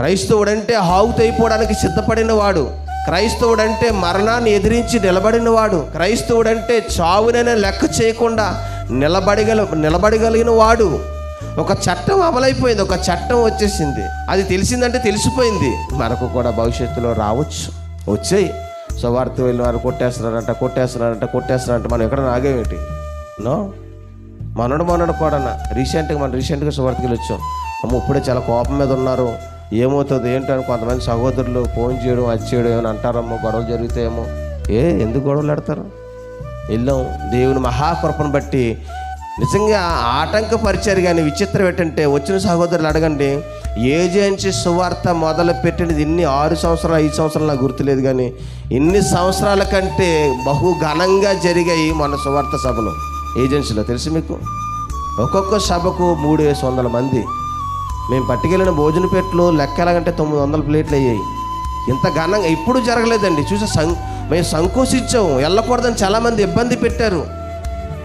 క్రైస్తవుడంటే హావుతైపోవడానికి సిద్ధపడిన వాడు, క్రైస్తవుడంటే మరణాన్ని ఎదిరించి నిలబడిన వాడు, క్రైస్తవుడంటే చావునైనా లెక్క చేయకుండా నిలబడగలిగిన వాడు. ఒక చట్టం అమలైపోయింది, ఒక చట్టం వచ్చేసింది. అది తెలిసిందంటే తెలిసిపోయింది, మనకు కూడా భవిష్యత్తులో రావచ్చు. వచ్చాయి సువార్త వెళ్ళిన వారు కొట్టేస్తున్నారంట. మనం ఎక్కడ ఆగేమిటి? నో, మనడు కూడా రీసెంట్గా సువార్తకి వెళ్ళి వచ్చాం. అమ్మ ఇప్పుడే చాలా కోపం మీద ఉన్నారు, ఏమవుతుంది ఏంటని కొంతమంది సహోదరులు ఫోన్ చేయడం, అది చేయడం, ఏమైనా అంటారమ్మో, గొడవలు జరుగుతాయేమో. ఎందుకు గొడవలు ఆడతారు? వెళ్ళాం. దేవుని మహాకృపను బట్టి నిజంగా ఆటంకపరిచారు. కానీ విచిత్రం ఏంటంటే వచ్చిన సహోదరులు అడగండి, ఏజెన్సీ సువార్త మొదలు పెట్టినది ఇన్ని 6 సంవత్సరాలు 5 సంవత్సరాలు నాకు గుర్తులేదు, కానీ ఇన్ని సంవత్సరాల కంటే బహు ఘనంగా జరిగాయి మన సువార్త సభలు ఏజెన్సీలో. తెలుసు మీకు, ఒక్కొక్క సభకు 300-500 మంది. మేము పట్టుకెళ్ళిన భోజన పెట్టలు లెక్క ఎలాగంటే 900 ప్లేట్లు అయ్యాయి. ఇంత ఘనంగా ఇప్పుడు జరగలేదండి. మేము సంకోచించాము, వెళ్ళకూడదని చాలామంది ఇబ్బంది పెట్టారు.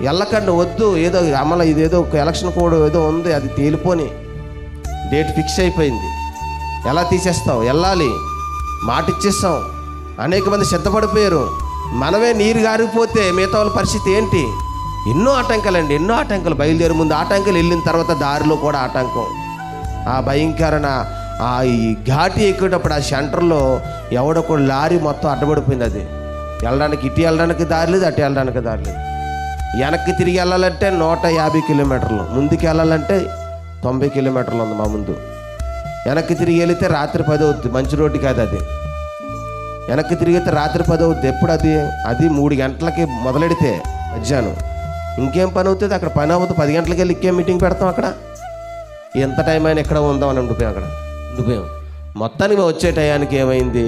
వెళ్ళకండి, వద్దు, ఏదో ఇదేదో ఒక ఎలక్షన్ కోడ్ ఏదో ఉంది, అది తేలిపోని డేట్ ఫిక్స్ అయిపోయింది, ఎలా తీసేస్తావు, వెళ్ళాలి, మాట ఇచ్చేస్తాం. అనేక మంది సిద్ధపడిపోయారు. మనమే నీరు గారిపోతే మిగతా వాళ్ళ పరిస్థితి ఏంటి? ఎన్నో ఆటంకాలండి, ఎన్నో ఆటంకాలు. బయలుదేరి ముందు ఆటంకాలు, వెళ్ళిన తర్వాత దారిలో కూడా ఆటంకం. ఆ భయంకరణ ఈ ఘాటి ఎక్కేటప్పుడు ఆ సెంటర్లో ఎవడొక లారీ మొత్తం అడ్డపడిపోయింది. అది వెళ్ళడానికి, ఇటు వెళ్ళడానికి దారి లేదు, అటు వెళ్ళడానికి దారి లేదు. వెనక్కి తిరిగి వెళ్ళాలంటే 150 కిలోమీటర్లు, ముందుకు వెళ్ళాలంటే 90 కిలోమీటర్లు ఉంది మా ముందు. వెనక్కి తిరిగి వెళితే రాత్రి 10 అవుద్ది, మంచి రోడ్డు కాదు అది. వెనక్కి తిరిగితే రాత్రి 10 అవుద్ది. ఎప్పుడు అది 3 గంటలకి మొదలెడితే మధ్యాహ్నం ఇంకేం పని అవుతుంది అక్కడ? పని అవుతుంది. 10 గంటలకి వెళ్ళి ఇంకేం మీటింగ్ పెడతాం అక్కడ? ఎంత టైం అయినా ఎక్కడ ఉందామని ఉండిపోయాం. మొత్తానికి వచ్చే టయానికి ఏమైంది?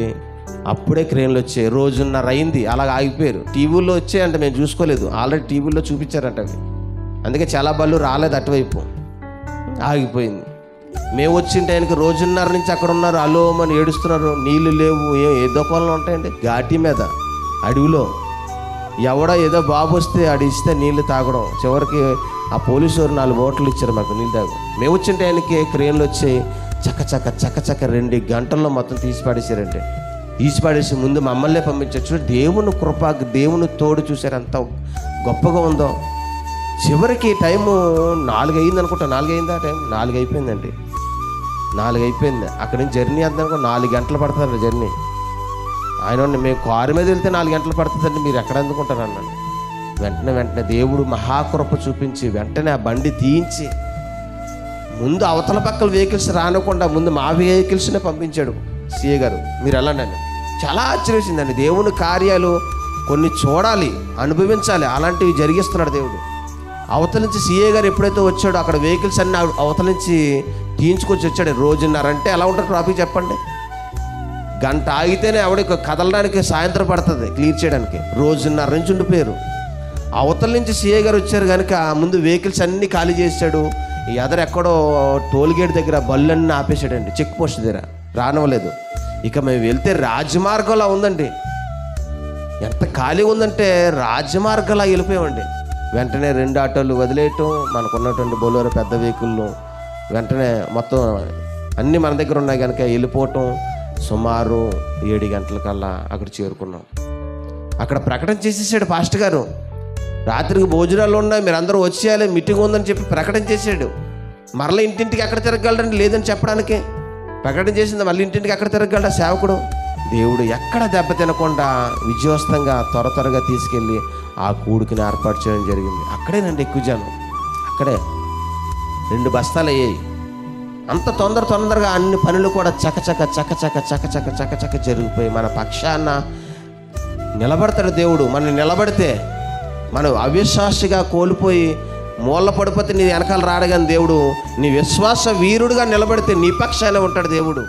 అప్పుడే క్రేన్లు వచ్చాయి. 1:30 అయింది, అలాగ ఆగిపోయారు. టీవీల్లో వచ్చాయంటే మేము చూసుకోలేదు, ఆల్రెడీ టీవీల్లో చూపించారంట అవి. అందుకే చాలా బళ్ళు రాలేదు, అటువైపు ఆగిపోయింది. మేము వచ్చిన టైంకి 1:30 నుంచి అక్కడ ఉన్నారు, అలోమని ఏడుస్తున్నారు. నీళ్ళు లేవు, ఏ దుకాణంలో ఉంటాయండి? ఘాటి మీద అడవిలో ఎవడో ఏదో బాబు వస్తే అడి ఇస్తే నీళ్ళు తాగడం. చివరికి ఆ పోలీసు వారు 4 బాటిల్ ఇచ్చారు మాకు నీళ్ళు తాగు. మేము వచ్చిన టైంకి క్రేన్లు వచ్చి చక్క 2 గంటల్లో మొత్తం తీసి పడేసి ముందు మమ్మల్నే పంపించచ్చు. దేవుని కృప, దేవుని తోడు చూశారు ఎంత గొప్పగా ఉందో. చివరికి టైము 4 అయింది అనుకుంటా. 4 అయిందా? టైం 4 అయిపోయిందండి. 4 అయిపోయింది. అక్కడి నుంచి జర్నీ అంతా 4 గంటలు పడుతుంది జర్నీ. ఆయన మేము కారు మీద వెళ్తే 4 గంటలు పడుతుందండి, మీరు ఎక్కడ అందుకుంటారు అన్నాను. వెంటనే దేవుడు మహాకృప చూపించి వెంటనే ఆ బండి తీయించి ముందు అవతల పక్కల వెహికల్స్ రానకుండా ముందు మా వెహికల్స్నే పంపించాడు సీఏ గారు. మీరు వెళ్ళండి అని. చాలా ఆశ్చర్యసిందండి. దేవుని కార్యాలు కొన్ని చూడాలి, అనుభవించాలి, అలాంటివి జరిగిస్తున్నాడు దేవుడు. అవతల నుంచి సీఏ గారు ఎప్పుడైతే వచ్చాడో అక్కడ వెహికల్స్ అన్నీ అవతల నుంచి తీయించుకొచ్చి వచ్చాడు. 1:30 అంటే ఎలా ఉంటుంది ట్రాఫిక్ చెప్పండి? గంట ఆగితేనే ఆవిడకి కదలడానికి సాయంత్రం పడుతుంది క్లియర్ చేయడానికి. 1:30 నుంచి ఉండిపోయారు. అవతల నుంచి సీఏ గారు వచ్చారు కనుక ముందు వెహికల్స్ అన్నీ ఖాళీ చేశాడు. ఎక్కడో టోల్గేట్ దగ్గర బళ్ళన్నీ ఆపేశాడండి, చెక్ పోస్ట్ దగ్గర రానివ్వలేదు. ఇక మేము వెళ్తే రాజమార్గంలా ఉందండి. ఎంత ఖాళీ ఉందంటే రాజమార్గంలా వెళ్ళిపోయామండి. వెంటనే 2 ఆటోలు వదిలేయటం, మనకున్నటువంటి బొలోరో పెద్ద వెహికల్లో వెంటనే మొత్తం అన్నీ మన దగ్గర ఉన్నాయి కనుక వెళ్ళిపోవటం. సుమారు 7 గంటలకల్లా అక్కడ చేరుకున్నాం. అక్కడ ప్రకటన చేసేసాడు పాస్టర్ గారు, రాత్రికి భోజనాలు ఉన్నాయి, మీరు అందరూ వచ్చేయాలి, మీటింగ్ ఉందని చెప్పి ప్రకటన చేశాడు. మరలా ఇంటింటికి ఎక్కడ తిరగలరండి లేదని చెప్పడానికి ప్రకటన చేసింది. మళ్ళీ ఇంటింటికి ఎక్కడ తిరగలడా సేవకుడు? దేవుడు ఎక్కడ దెబ్బ తినకుండా విజయవంతంగా త్వరగా తీసుకెళ్ళి ఆ కూడికిని ఏర్పాటు చేయడం జరిగింది. అక్కడేనండి ఎక్కువ జనం, అక్కడే 2 బస్తాలు అయ్యాయి. అంత తొందరగా అన్ని పనులు కూడా చకచక జరిగిపోయి మన పక్షాన నిలబడతాడు దేవుడు. మనం నిలబడితే మనం అవిశ్వాసిగా కోల్పోయి మూల పడిపోతే నీ వెనకాల రాడగాని దేవుడు నీ విశ్వాస వీరుడుగా నిలబడితే నీ పక్షానే ఉంటాడు దేవుడు.